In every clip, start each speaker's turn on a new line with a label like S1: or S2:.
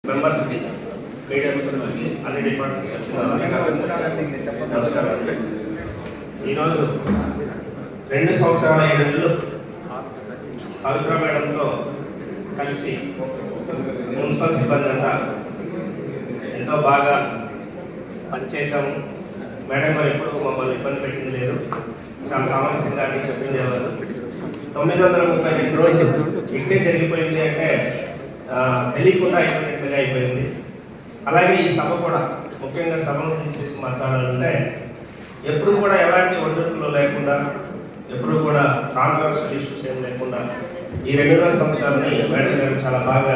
S1: Members media మిత్రులకి అన్ని departments నమస్కారం. ఈరోజు 2 సంవత్సరాల 7 నెలలు పవిత్ర మేడంతో కలిసి మున్సిపల్ సిబ్బంది అంతా ఎంతో బాగా పనిచేసాము. మేడం గారు ఎప్పుడు మమ్మల్ని ఇబ్బంది పెట్టింది లేదు, చాలా సామరస్యంగా అని చెప్పింది. 932 రోజులు ఇట్టే జరిగిపోయింది అంటే తెలియకుండా అయిపోయింది. అలాగే ఈ సభ కూడా ముఖ్యంగా సభను తీసేసి మాట్లాడాలంటే ఎప్పుడు కూడా ఎలాంటి ఒడిదుడుకులు లేకుండా, ఎప్పుడు కూడా కాంట్రవర్షియల్ ఇష్యూస్ ఏం లేకుండా ఈ 2 సంవత్సరాలని మేడం గారు చాలా బాగా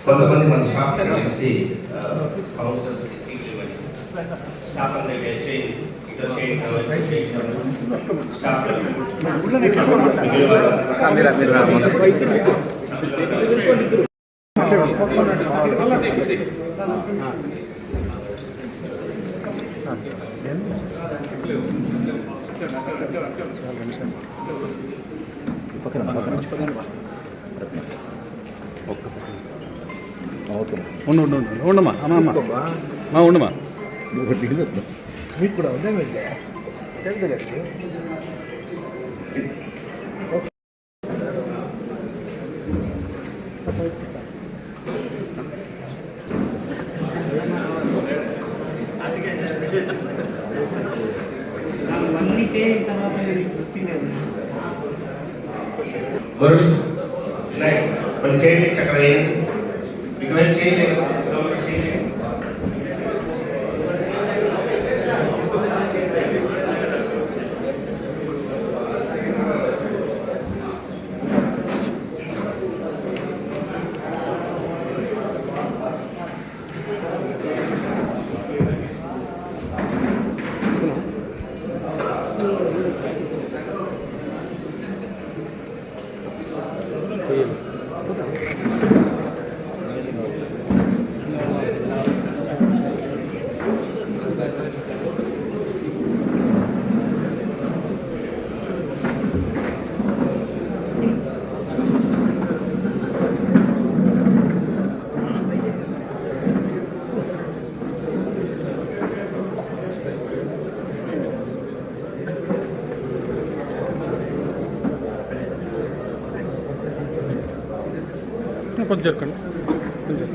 S1: కొంతమంది మన స్టాఫ్ కలిసి కౌన్సిలర్స్ సీట్లు ఇవ్వండి. స్టాఫ్ అందరికీ చేయండి, ఇట్లా చేయండి, స్టాఫ్
S2: ఉండమ్మా ఉండమ్మా
S3: మీకు కూడా ఉందా?
S1: చేయండి, చక్కగా వేయండి, రికమెండ్ చేయండి.
S2: కొంచెం జరగండి కొంచెం.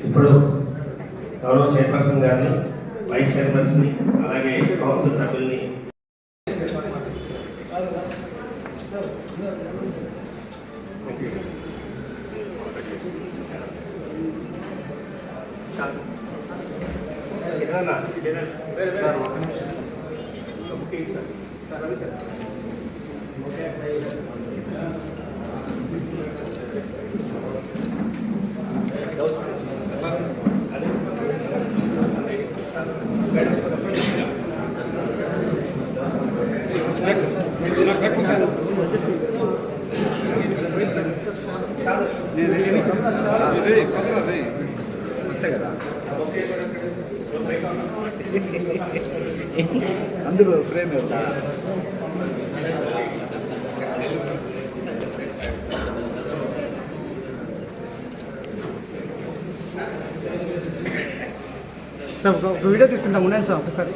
S1: ఇప్పుడు గౌరవ చైర్పర్సన్ గారిని, వైస్ చైర్మన్స్ని, అలాగే కౌన్సిల్ సభ్యుల్ని
S3: అందులో ఫ్రేమ్ వెళ్తా సార్ ఒక వీడియో తీసుకుంటాం, ఉండండి సార్ ఒకసారి.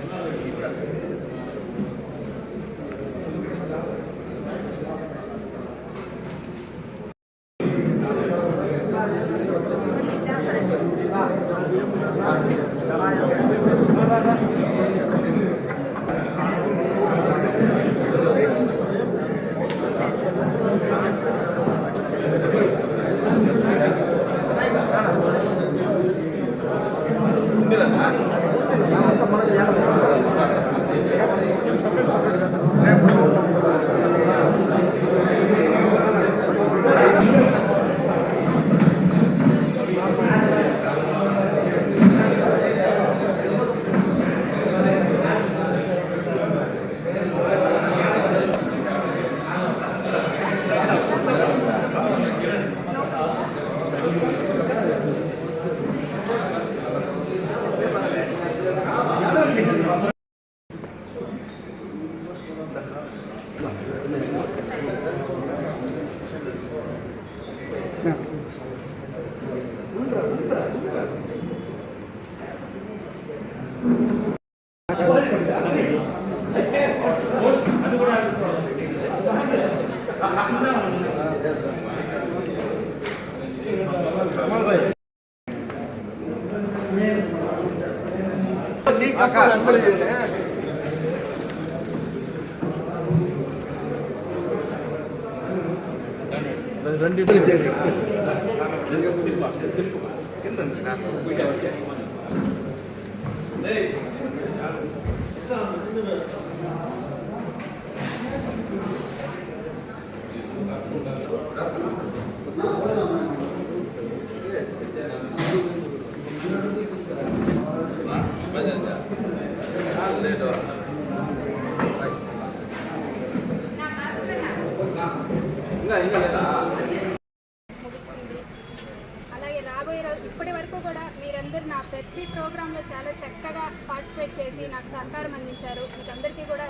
S4: అలాగే రాబోయే రోజు ఇప్పటి వరకు కూడా మీరందరూ నా ప్రతి ప్రోగ్రాంలో చాలా చక్కగా పార్టిసిపేట్ చేసి నాకు సహకారం అందించారు. మీకు అందరికీ కూడా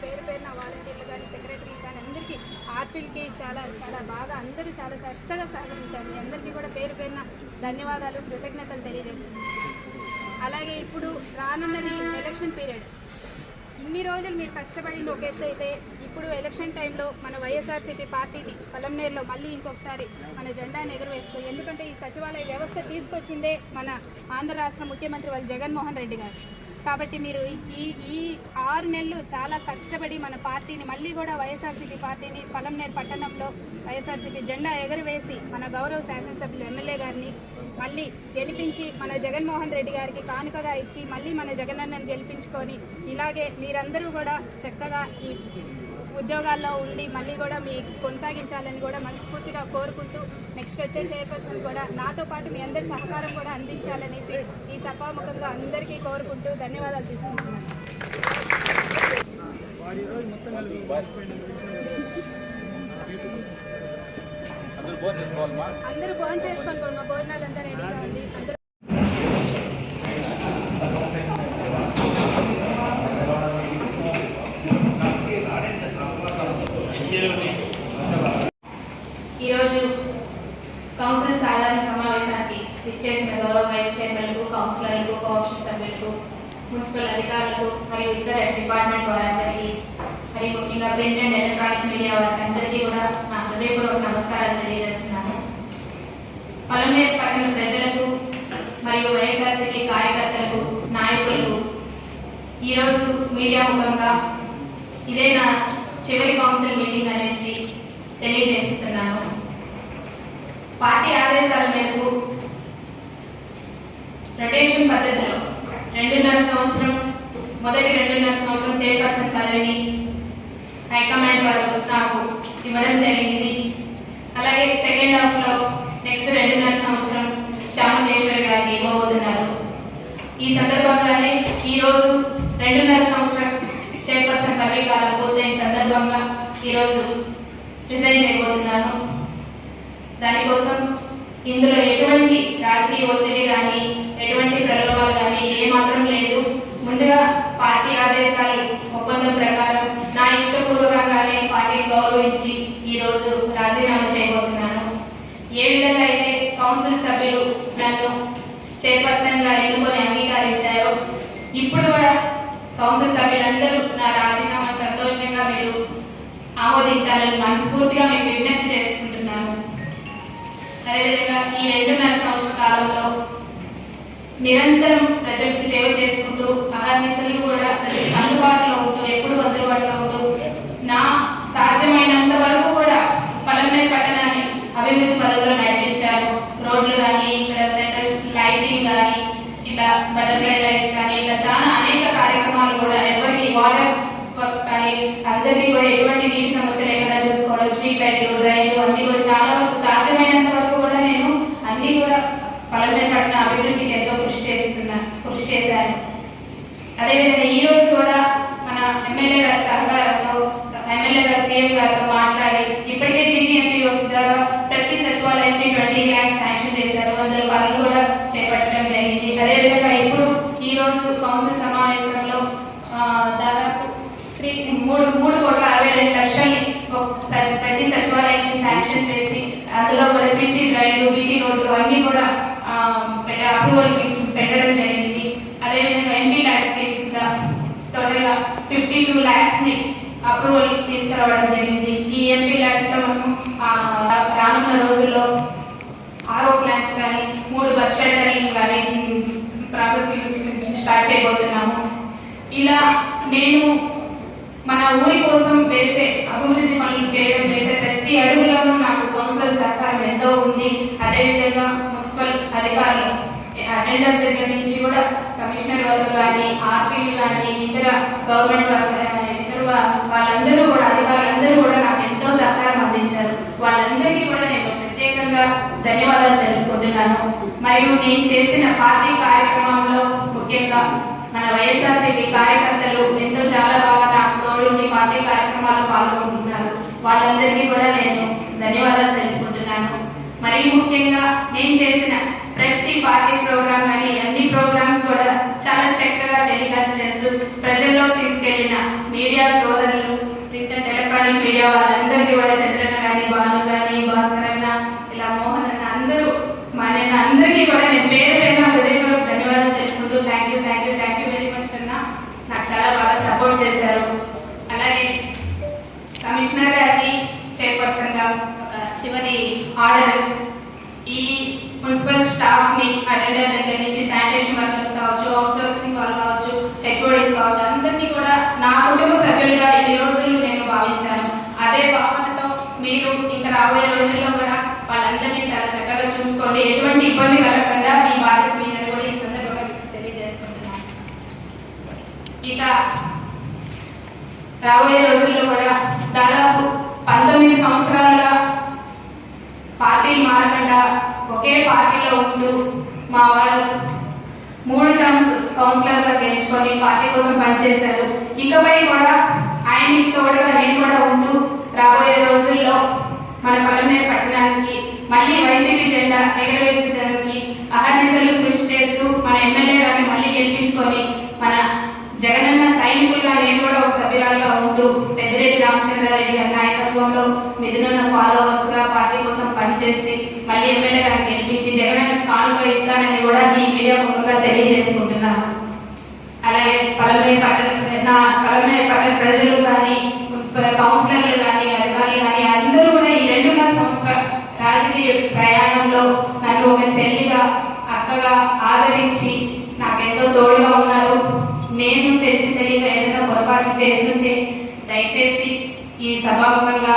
S4: పేరు పేరున వాలంటీర్లు కానీ సెక్రటరీలు కానీ అందరికీ ఆర్పీలకి చాలా చాలా బాగా అందరూ చాలా చక్కగా సహకరించారు. మీ అందరికీ కూడా పేరు పేరున ధన్యవాదాలు, కృతజ్ఞతలు తెలియజేస్తున్నాను. అలాగే ఇప్పుడు రానున్నది ఎలక్షన్ పీరియడ్. ఇన్ని రోజులు మీరు కష్టపడింది ఒక ఎత్తు అయితే ఇప్పుడు ఎలక్షన్ టైంలో మన వైఎస్ఆర్సీపీ పార్టీని పలంనేరులో మళ్ళీ ఇంకొకసారి మన జెండాను ఎగురవేస్తూ, ఎందుకంటే ఈ సచివాలయ వ్యవస్థ తీసుకొచ్చిందే మన ఆంధ్ర రాష్ట్ర ముఖ్యమంత్రి వాళ్ళు జగన్మోహన్ రెడ్డి గారు. కాబట్టి మీరు ఈ 6 నెలలు చాలా కష్టపడి మన పార్టీని మళ్ళీ కూడా వైఎస్ఆర్సీపీ పార్టీని పలంనేరు పట్టణంలో వైఎస్ఆర్సీపీ జెండా ఎగురవేసి మన గౌరవ శాసనసభ్యులు ఎమ్మెల్యే గారిని మళ్ళీ గెలిపించి మన జగన్మోహన్ రెడ్డి గారికి కానుకగా ఇచ్చి మళ్ళీ మన జగనన్నను గెలిపించుకొని ఇలాగే మీరందరూ కూడా చక్కగా ఈ ఉద్యోగాల్లో ఉండి మళ్ళీ కూడా మీ కొనసాగించాలని కూడా మనస్ఫూర్తిగా కోరుకుంటూ నెక్స్ట్ వచ్చే చైర్పర్సన్ కూడా నాతో పాటు మీ అందరి సహకారం కూడా అందించాలనేసి ఈ సభాముఖంగా అందరికీ కోరుకుంటూ ధన్యవాదాలు తీసుకుంటున్నాను. అందరూ భోజనం చేసుకొని మా భోజనాలు అంతా రెడీగా ఉంది. అందరూ ఈరోజు కౌన్సిల్ సాధారణ సమావేశానికి విచ్చేసిన గౌరవ వైస్ చైర్మన్లకు, కౌన్సిలర్లకు, కోఆప్షన్ సభ్యులకు, మున్సిపల్ అధికారులకు మరియు ఇతర డిపార్ట్మెంట్ వారందరికీ, మరియు ముఖ్యంగా ప్రింట్ అండ్ ఎలక్ట్రానిక్ మీడియా వారికి అందరికీ కూడా నా హృదయపూర్వక నమస్కారాలు తెలియజేస్తున్నాను. పలమనేరు పట్టణ ప్రజలకు మరియు వైఎస్ఆర్సీపీ కార్యకర్తలకు, నాయకులకు ఈరోజు మీడియా ముఖంగా ఇదే నా చివరి కౌన్సిల్ మీటింగ్ అనేసి తెలియజేస్తున్నాను. పార్టీ ఆదేశాల మేరకు రొటేషన్ పద్ధతిలో 2.5 సంవత్సరం మొదటి 2.5 సంవత్సరం చైర్పర్సన్ పదవిని హైకమాండ్ వారు నాకు ఇవ్వడం జరిగింది. అలాగే సెకండ్ హాఫ్లో నెక్స్ట్ 2.5 సంవత్సరం చాముండేశ్వరి గారికి ఇవ్వబోతున్నారు. ఈ సందర్భంగానే ఈరోజు 2.5 సంవత్సరం చైర్పర్సన్ పదవి కాలం పూర్తయిన సందర్భంగా ఈరోజు రిజైన్ చేయబోతున్నాను. దానికోసం ఇందులో ఎటువంటి రాజకీయ ఒత్తిడి కానీ ఎటువంటి ప్రలోభాలు కానీ ఏమాత్రం లేదు. ముందుగా పార్టీ ఆదేశాలు ఒప్పందం ప్రకారం నా ఇష్టపూర్వకంగానే పార్టీ గౌరవించి ఈరోజు రాజీనామా చేయబోతున్నాను. ఏ విధంగా అయితే కౌన్సిల్ సభ్యులు నన్ను చైర్పర్సన్గా ఎన్నుకొని అంగీకరించారో ఇప్పుడు కూడా కౌన్సిల్ సభ్యులందరూ నా రాజీనామా సంతోషంగా మీరు ఆమోదించాలని మనస్ఫూర్తిగా మేము విజ్ఞప్తి చేసుకుంటున్నాను. అదేవిధంగా ఈ 2.5 సంవత్సర కాలంలో నిరంతరం ప్రజలకు సేవ చేసుకుంటూ అహర్నిశలు కూడా ప్రజలకు అందుబాటులో ఉంటూ ఎప్పుడు అందుబాటులో ఉంటూ నా సాధ్యమైనంత వరకు కూడా పలమనేరు పట్టణాన్ని అభివృద్ధి పదంలో నడిపించాను. రోడ్లు కానీ, ఇక్కడ సెంట్రల్ లైటింగ్ కానీ, ఇలా బటర్ఫ్లై లైట్స్ కానీ, ఇలా చాలా అనేక కార్యక్రమాలు కూడా ఎవరికి వాటర్ వర్క్స్ కానీ అందరికీ కూడా ఎటువంటి నీటి సమస్య లేకుండా చూసుకోవడం, స్ట్రీట్ లైట్లు, డ్రైన్లు అన్నీ కూడా చాలా వరకు సాధ్యమైనంత వరకు కూడా నేను అన్నీ కూడా పలమనేరు పట్టణ అభివృద్ధికి ఎంతో కృషి చేశాను. అదేవిధంగా ఈ రోజు కూడా మన ఎమ్మెల్యే గారి సహకారంతో, ఎమ్మెల్యే గారు సీఎం గారితో మాట్లాడి ఇప్పటికే GTMPOs ద్వారా ప్రతి సచివాలయానికి 20 lakhs శాంక్షన్ చేశారు. అందులో పనులు కూడా చేపట్టడం జరిగింది. అదేవిధంగా ఇప్పుడు ఈ రోజు కౌన్సిల్ సమావేశంలో దాదాపు 3,62,00,000ని ప్రతి సచివాలయానికి శాంక్షన్ చేసి అందులో కూడా సీసీ డ్రైన్లు, బీటీ రోడ్లు అన్నీ కూడా అప్రూవల్కి పెట్టడం జరిగింది. అదేవిధంగా ఎంపీ ల్యాడ్స్ కింద టోటల్గా 52 lakhsని అప్రూవల్ తీసుకురావడం జరిగింది. ఈ ఎంపీ ల్యాడ్స్లో మనం రానున్న రోజుల్లో RO ప్లాన్స్ కానీ 3 బస్ షెల్టర్లు కానీ ప్రాసెస్ స్టార్ట్ చేయబోతున్నాము. ఇలా నేను మన ఊరి కోసం వేసే అభివృద్ధి పనులు చేయడం, వేసే ప్రతి అడుగులోనూ నాకు కౌన్సిలర్ సహకారం ఎంతో ఉంది. అదేవిధంగా మున్సిపల్ అధికారులు అటెండర్ దగ్గర నుంచి కూడా కమిషనర్ వర్క్ కానీ, ఆర్పీలు కానీ, ఇతర గవర్నమెంట్ వర్క్ ఇతర వాళ్ళందరూ కూడా అధికారులందరూ కూడా నాకు ఎంతో సహకారం అందించారు. వాళ్ళందరికీ కూడా నేను ప్రత్యేకంగా ధన్యవాదాలు తెలుపుకుంటున్నాను. మరియు నేను చేసిన పార్టీ కార్యక్రమంలో ముఖ్యంగా మన వైఎస్ఆర్సీపీ కార్యకర్తలు ఎంతో చాలా బాగా నాకు తోడుండి పార్టీ కార్యక్రమాలు పాల్గొంటున్నారు. వాళ్ళందరికీ కూడా నేను ధన్యవాదాలు తెలుపుకుంటున్నాను. మరీ ముఖ్యంగా నేను చేసిన ప్రతి పార్టీ ప్రోగ్రామ్ కానీ అన్ని ప్రోగ్రామ్స్ కూడా చాలా చక్కగా టెలికాస్ట్ చేస్తూ ప్రజల్లోకి తీసుకెళ్లిన మీడియా సోదరులు, ప్రింట్ అండ్ ఎలక్ట్రానిక్ మీడియా వాళ్ళందరికీ కూడా చంద్రన్న కానీ, భాను కానీ, భాస్కర్ అన్న, ఇలా మోహన్ అన్న అందరూ అందరికీ కూడా నేను పేరు పేరున హృదయపూర్వక ధన్యవాదాలు తెలుపుకుంటూ థ్యాంక్ యూ వెరీ మచ్ అన్న. నాకు చాలా బాగా సపోర్ట్ చేశారు. అలాగే కమిషనర్ గారికి చైర్పర్సన్గా చివరి ఆర్డర్ ఈ మున్సిపల్ స్టాఫ్ని అటెండర్ దగ్గర నుంచి శానిటేషన్ వర్కర్స్ కావచ్చు, అవుట్సోర్సింగ్ వాళ్ళు కావచ్చు, HODs కావచ్చు, అందరినీ కూడా నా కుటుంబ సభ్యులుగా ఇన్ని రోజులు నేను భావించాను. అదే భావనతో మీరు ఇంకా రాబోయే రోజుల్లో కూడా వాళ్ళందరినీ చాలా చక్కగా చూసుకోండి. ఎటువంటి ఇబ్బంది కలగకుండా ఈ బాధ్యత మీద కూడా ఈ సందర్భంగా తెలియజేసుకుంటున్నాను. ఇక రాబోయే రోజుల్లో కూడా దాదాపు 19 సంవత్సరాలుగా పార్టీలు మారకుండా ఒకే పార్టీలో ఉంటూ మా వారు 3 టర్మ్స్ కౌన్సిలర్గా గెలుచుకొని పార్టీ కోసం పనిచేశారు. ఇకపై కూడా ఆయనకి తోడుగా నేను కూడా ఉంటూ రాబోయే రోజుల్లో
S5: మన పలమనేరు పట్టణానికి మళ్ళీ వైసీపీ జెండా ఎగరవేసేదానికి అహర్నిశలు కృషి చేస్తూ మన ఎమ్మెల్యే గారిని మళ్ళీ గెలిపించుకొని మన జగనన్న సైనికులుగా నేను కూడా ఒక సభ్యురాలుగా ఉంటూ పెద్దిరెడ్డి రామచంద్రారెడ్డి గారి నాయకత్వంలో మిథునున్న ఫాలోవర్స్గా పార్టీ కోసం పనిచేసి మళ్ళీ ఎమ్మెల్యే గారిని గెలిపించి జగనన్న కానుక ఇస్తానని కూడా ఈ మీడియా ముఖంగా తెలియజేసుకుంటున్నాను. అలాగే పలమనేరు పట్టణ ప్రజలు కానీ మున్సిపల్ కౌన్సిలర్లు కానీ అధికారులు కానీ అందరూ కూడా ఈ 2.5 సంవత్సరాల రాజకీయ ప్రయాణంలో నన్ను ఒక చెల్లిగా అక్కగా ఆదరించి నాకెంతో తోడుగా ఉన్నారు. నేను తెలియక ఏదైనా పొరపాటు చేస్తుంటే దయచేసి ఈ సభాముఖంగా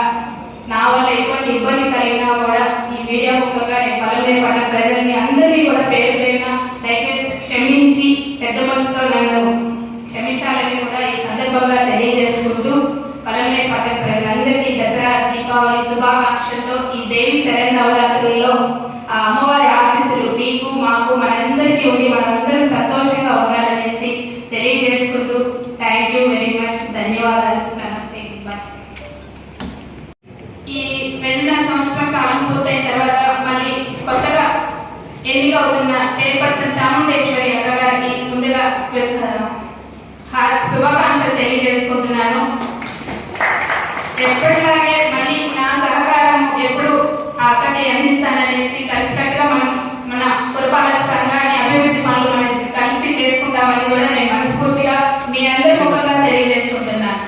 S5: నా వల్ల ఎటువంటి ఇబ్బంది కలిగినా కూడా ఈ మీడియా ముఖంగా నేను పలమనేరు పట్టణ ప్రజల్ని అందరినీ కూడా పేరు పేరున దయచేసి క్షమించి పెద్ద మనసుతో నన్ను క్షమించాలని కూడా ఈ సందర్భంగా తెలియజేసుకుంటూ పలమనేరు పట్టణ ప్రజలందరికీ దసరా దీపావళి శుభాకాంక్షలతో ఈ దేవి శరన్నవరాత్రుల్లో ఆ అమ్మవారి ఆశీస్సులు మీకు మాకు మనందరికీ ఉండి మనందరం సంతోషంగా ఉండాలనేసి తెలియజేసుకుంటూ థ్యాంక్ యూ వెరీ మచ్. ధన్యవాదాలు. నమస్తే. బాయ్. ఈ 2.5 సంవత్సరం కాలం పూర్తయిన తర్వాత మళ్ళీ కొత్తగా ఎన్నిక అవుతున్న చైర్పర్సన్ చాముండేశ్వరి అక్క గారికి ముందుగా శుభాకాంక్షలు తెలియజేసుకుంటున్నాను. ఎప్పటిలాగే మళ్ళీ నా సహకారం ఎప్పుడు ఆ అక్కకి అందిస్తాననేసి కలిసికట్టుగా మన పురపాలక సంఘాన్ని అభివృద్ధి పనులు మనం కలిసి చేసుకుంటామని కూడా నేను మనస్ఫూర్తిగా మీ అందరి ముఖంగా తెలియజేసుకుంటున్నాను.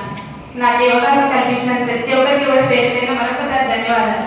S5: నాకు ఈ అవకాశం కల్పించిన ప్రతి ఒక్కరికి కూడా పేరు పేరున మరొకసారి ధన్యవాదాలు.